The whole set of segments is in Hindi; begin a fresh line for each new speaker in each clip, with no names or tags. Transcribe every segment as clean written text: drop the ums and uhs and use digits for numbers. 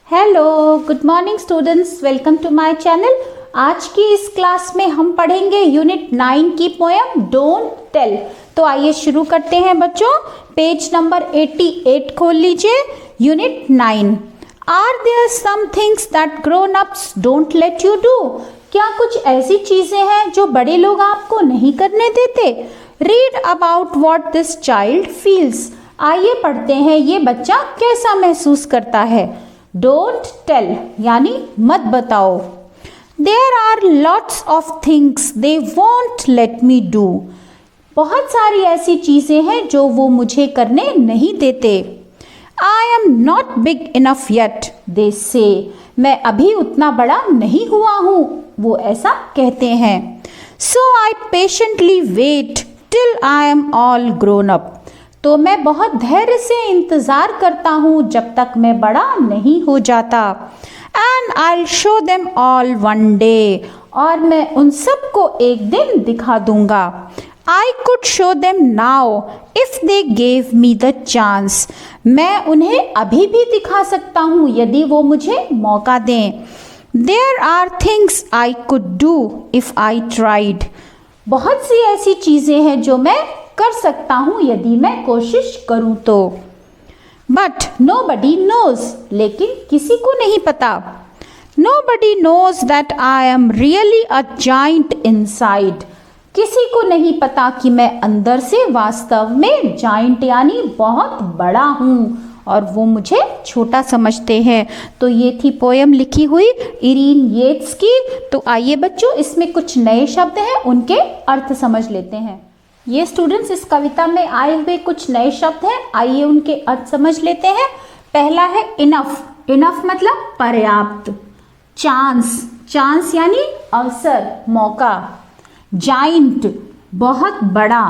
Hello, good morning students, welcome to my channel. आज की इस क्लास में हम पढ़ेंगे यूनिट 9 की पोएम डोंट टेल। तो आइए शुरू करते हैं बच्चों। पेज नंबर 88 खोल लीजिए। Unit 9। Are there some things that grown ups don't let you do? क्या कुछ ऐसी चीजें हैं जो बड़े लोग आपको नहीं करने देते? Read about what this child feels. आइए पढ़ते हैं ये बच्चा कैसा महसूस करता है। डोंट टेल यानी मत बताओ। There are lots of things they won't let me do. बहुत सारी ऐसी चीजें हैं जो वो मुझे करने नहीं देते। I am not big enough yet they से। मैं अभी उतना बड़ा नहीं हुआ हूं, वो ऐसा कहते हैं। So I patiently wait till I am all grown up. तो मैं बहुत धैर्य से इंतजार करता हूँ जब तक मैं बड़ा नहीं हो जाता। And I show them all one day. और मैं उन सब को एक दिन दिखा दूंगा। I could show them now if they gave me the chance. मैं उन्हें अभी भी दिखा सकता हूँ यदि वो मुझे मौका दें। There are things I could do if I tried. बहुत सी ऐसी चीजें हैं जो मैं कर सकता हूं यदि मैं कोशिश करूं तो। But nobody knows. लेकिन किसी को नहीं पता। Nobody knows that I am really a giant inside. किसी को नहीं पता कि मैं अंदर से वास्तव में जाइंट यानी बहुत बड़ा हूं और वो मुझे छोटा समझते हैं। तो ये थी पोयम लिखी हुई इरीन येट्स की। तो आइए बच्चों इसमें कुछ नए शब्द हैं, उनके अर्थ समझ लेते हैं। ये स्टूडेंट्स इस कविता में आए हुए कुछ नए शब्द हैं, आइए उनके अर्थ समझ लेते हैं। पहला है इनफ। इनफ मतलब पर्याप्त। चांस। चांस यानी अवसर, मौका। जाइंट बहुत बड़ा।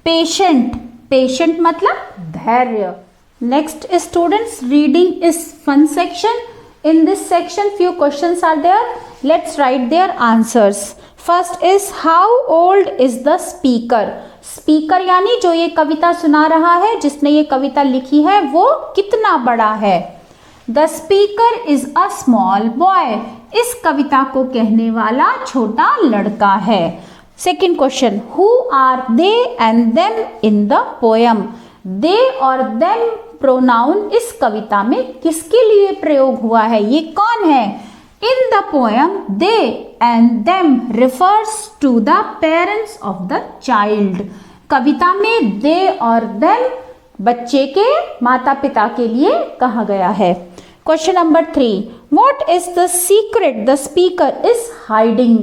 पेशेंट। पेशेंट मतलब धैर्य। Next students, reading is fun section. In this section few questions are there. Let's write their answers. First is how old is the speaker? Speaker यानी जो ये कविता सुना रहा है, जिसने ये कविता लिखी है, वो कितना बड़ा है? The speaker is a small boy. इस कविता को कहने वाला छोटा लड़का है। Second question, who are they and them in the poem? They और them प्रोनाउन इस कविता में किसके लिए प्रयोग हुआ है? ये कौन है? In the poem they and them refers to the parents of the child. कविता में दे और देम बच्चे के माता पिता के लिए कहा गया है। Question number 3, what is the secret the speaker is hiding?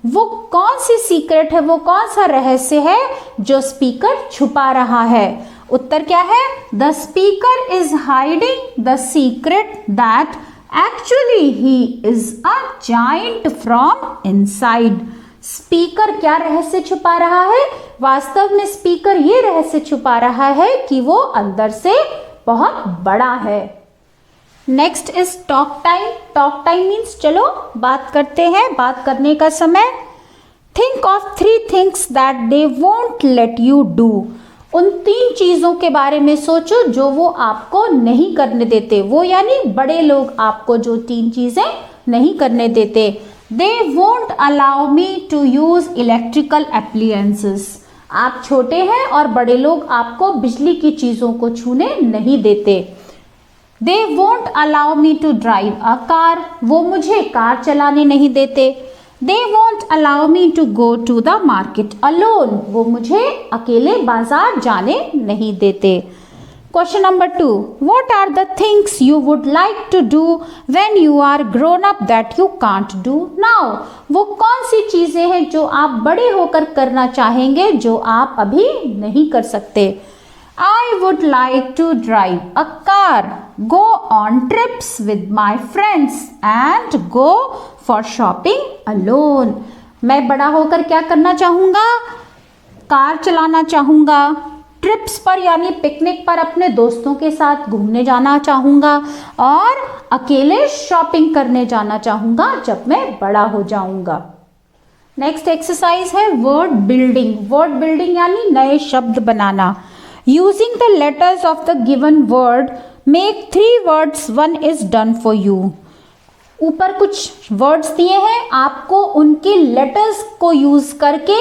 वो कौन सी सीक्रेट है, वो कौन सा रहस्य है जो स्पीकर छुपा रहा है? उत्तर क्या है? The speaker is hiding the secret that actually he is a giant from inside. Speaker क्या रहस्य छुपा रहा है? वास्तव में स्पीकर ये रहस्य छुपा रहा है कि वो अंदर से बहुत बड़ा है। Next is talk time. Talk time means चलो बात करते हैं, बात करने का समय। Think of 3 things that they won't late you do. उन 3 चीजों के बारे में सोचो जो वो आपको नहीं करने देते। वो यानी बड़े लोग आपको जो 3 चीजें नहीं करने देते। They won't allow me to use electrical appliances. आप छोटे हैं और बड़े लोग आपको बिजली की चीजों को छूने नहीं देते। They won't allow me to drive a car. वो मुझे कार चलाने नहीं देते। They won't allow me to go to the market alone. वो मुझे अकेले बाजार जाने नहीं देते। Question number 2. What are the things you would like to do when you are grown up that you can't do now? वो कौन सी चीजें हैं जो आप बड़े होकर करना चाहेंगे जो आप अभी नहीं कर सकते? I would like to drive a car, go on trips with my friends and go for shopping alone. मैं बड़ा होकर क्या करना चाहूँगा? कार चलाना चाहूँगा, ट्रिप्स पर यानी पिकनिक पर अपने दोस्तों के साथ घूमने जाना चाहूँगा और अकेले शॉपिंग करने जाना चाहूँगा जब मैं बड़ा हो जाऊँगा। नेक्स्ट एक्सरसाइज है वर्ड बिल्डिंग। वर्ड बिल्डिंग यानी नए शब्द बनाना। Using the letters of the given word make 3 words, 1 is done for you. ऊपर कुछ वर्ड्स दिए हैं, आपको उनके लेटर्स को यूज करके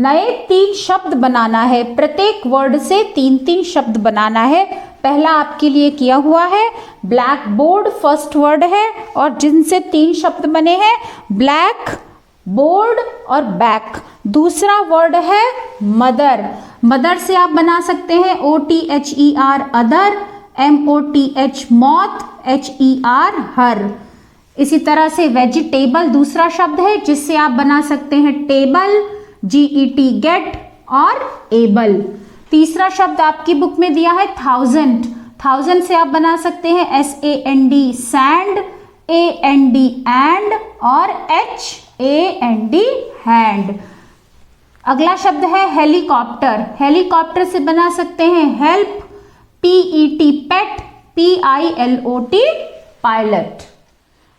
नए 3 शब्द बनाना है। प्रत्येक वर्ड से 3-3 शब्द बनाना है। पहला आपके लिए किया हुआ है ब्लैक बोर्ड, फर्स्ट वर्ड है और जिनसे 3 शब्द बने हैं ब्लैक बोर्ड और बैक। दूसरा वर्ड है मदर। मदर से आप बना सकते हैं OTHER अदर, MOTH मौत, HER हर। इसी तरह से वेजिटेबल दूसरा शब्द है जिससे आप बना सकते हैं टेबल, GET गेट और एबल। तीसरा शब्द आपकी बुक में दिया है थाउजेंड। थाउजेंड से आप बना सकते हैं SAND सैंड, AND एंड और HAND हैंड। अगला शब्द है हेलीकॉप्टर। हेलीकॉप्टर से बना सकते हैं help, PET pet, PILOT pilot.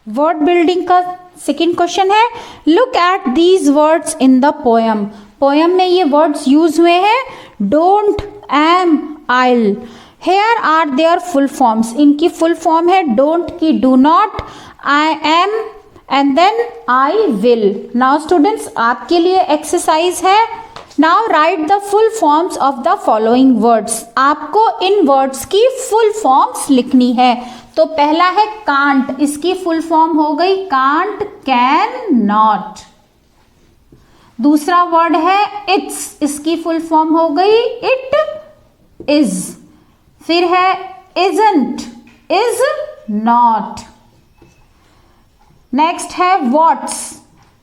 Word building का सेकेंड क्वेश्चन है look at these words in the poem. Poem में ये वर्ड्स यूज हुए हैं don't, I'm, I'll. Here are their full forms. इनकी फुल फॉर्म है डोंट की do not, I am and then I will. Now students आपके लिए एक्सरसाइज है। Now right the full forms of the following words. आपको इन वर्ड्स की फुल फॉर्म्स लिखनी है। तो पहला है कांट, इसकी फुल फॉर्म हो गई कांट, कैन, नॉट। दूसरा वर्ड है इट्स, इसकी फुल फॉर्म हो गई इट, इज। फिर है इजंट, इज नॉट। नेक्स्ट है व्हाट्स,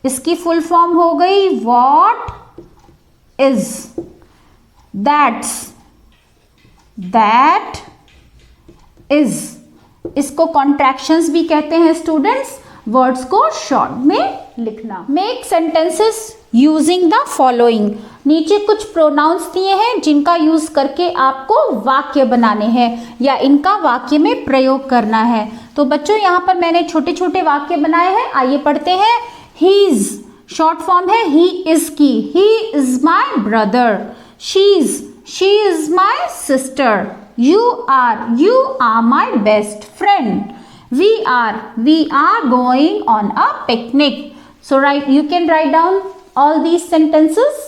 इसकी फुल फॉर्म हो गई what is. That's, that is. इसको कॉन्ट्रैक्शंस भी कहते हैं स्टूडेंट्स। वर्ड्स को शॉर्ट में लिखना। Make sentences using the following. नीचे कुछ प्रोनाउंस दिए हैं जिनका यूज करके आपको वाक्य बनाने हैं या इनका वाक्य में प्रयोग करना है। तो बच्चों यहाँ पर मैंने छोटे छोटे वाक्य बनाए हैं, आइए पढ़ते हैं। हीज शॉर्ट फॉर्म है ही इज की, he is my brother. She is my sister. You are my best friend. We are going on a picnic. So you can write down all these sentences.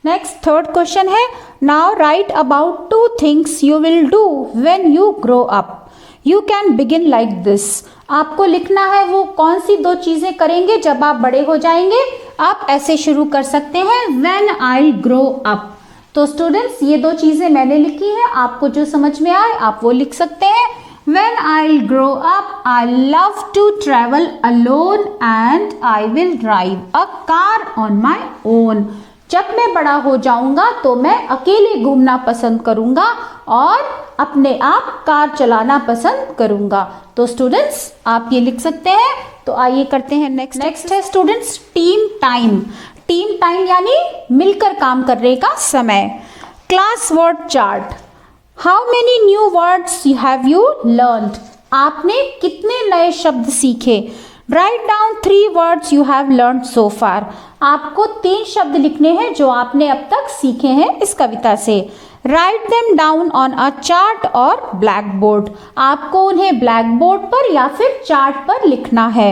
Next, third question है now write about 2 things you will do when you grow up. You can begin like this. आपको लिखना है वो कौन सी 2 चीजें करेंगे जब आप बड़े हो जाएंगे। आप ऐसे शुरू कर सकते हैं when I'll grow up. तो स्टूडेंट्स ये 2 चीजें मैंने लिखी हैं, आपको जो समझ में आए आप वो लिख सकते हैं। When I'll grow up, I love to travel alone and I will drive a car on my own. जब मैं बड़ा हो जाऊंगा तो मैं अकेले घूमना पसंद करूंगा और अपने आप कार चलाना पसंद करूंगा। तो स्टूडेंट्स आप ये लिख सकते हैं। तो आइए करते हैं नेक्स्ट है students team time. Team time यानी मिलकर काम करने का समय। Class word chart. How many new words have you learned. आपने कितने नए शब्द सीखे। Write down 3 words you have learned so far. आपको 3 शब्द लिखने हैं जो आपने अब तक सीखे हैं इस कविता से। Write them down on a chart और ब्लैक बोर्ड। आपको उन्हें ब्लैक बोर्ड पर या फिर चार्ट पर लिखना है।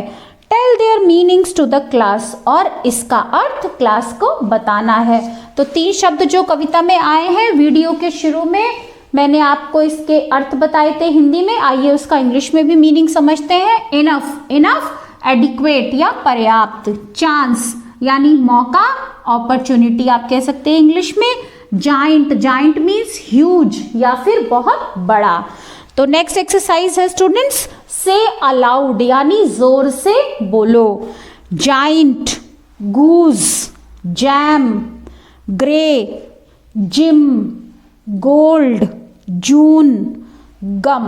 Tell their meanings to the class. और इसका अर्थ क्लास को बताना है। तो 3 शब्द जो कविता में आए हैं, वीडियो के शुरू में मैंने आपको इसके अर्थ बताए थे हिंदी में। आइए उसका इंग्लिश में भी मीनिंग समझते हैं। इनफ एडिक्वेट या पर्याप्त। चांस यानी मौका, अपॉर्चुनिटी आप कह सकते हैं इंग्लिश में। जाइंट मीन्स ह्यूज या फिर बहुत बड़ा। तो नेक्स्ट एक्सरसाइज है स्टूडेंट्स से अलाउड यानी जोर से बोलो। Giant, goose, jam, grey, gym, gold, June, gum.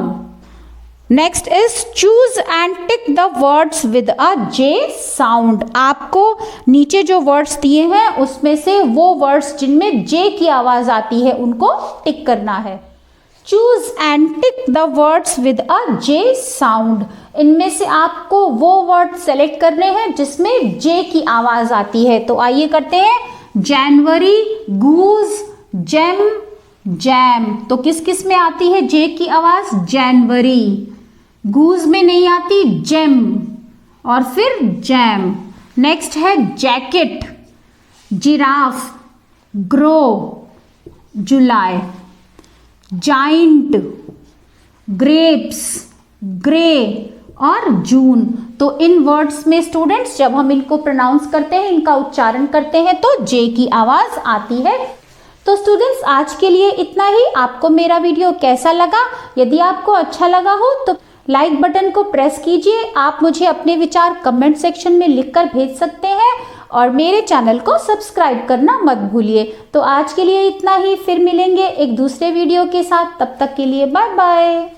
Next is choose and tick the words with a J sound. आपको नीचे जो वर्ड्स दिए हैं उसमें से वो वर्ड्स जिनमें जे की आवाज आती है उनको टिक करना है। Choose and tick the words with a J sound. इनमें से आपको वो वर्ड सेलेक्ट करने हैं जिसमें जे की आवाज आती है। तो आइए करते हैं। जनवरी, गूज, जेम, जैम, तो किस किस में आती है जे की आवाज? जनवरी। गूज में नहीं आती, जेम और फिर जैम। नेक्स्ट है जैकेट, जिराफ, ग्रो, जुलाई। जाइंट, ग्रेप्स, ग्रे और जून। तो इन वर्ड्स में स्टूडेंट्स जब हम इनको प्रोनाउंस करते हैं, इनका उच्चारण करते हैं तो जे की आवाज आती है। तो स्टूडेंट्स आज के लिए इतना ही। आपको मेरा वीडियो कैसा लगा? यदि आपको अच्छा लगा हो तो लाइक बटन को प्रेस कीजिए। आप मुझे अपने विचार कमेंट सेक्शन में लिखकर भेज सकते हैं और मेरे चैनल को सब्सक्राइब करना मत भूलिए। तो आज के लिए इतना ही, फिर मिलेंगे एक दूसरे वीडियो के साथ। तब तक के लिए बाय बाय।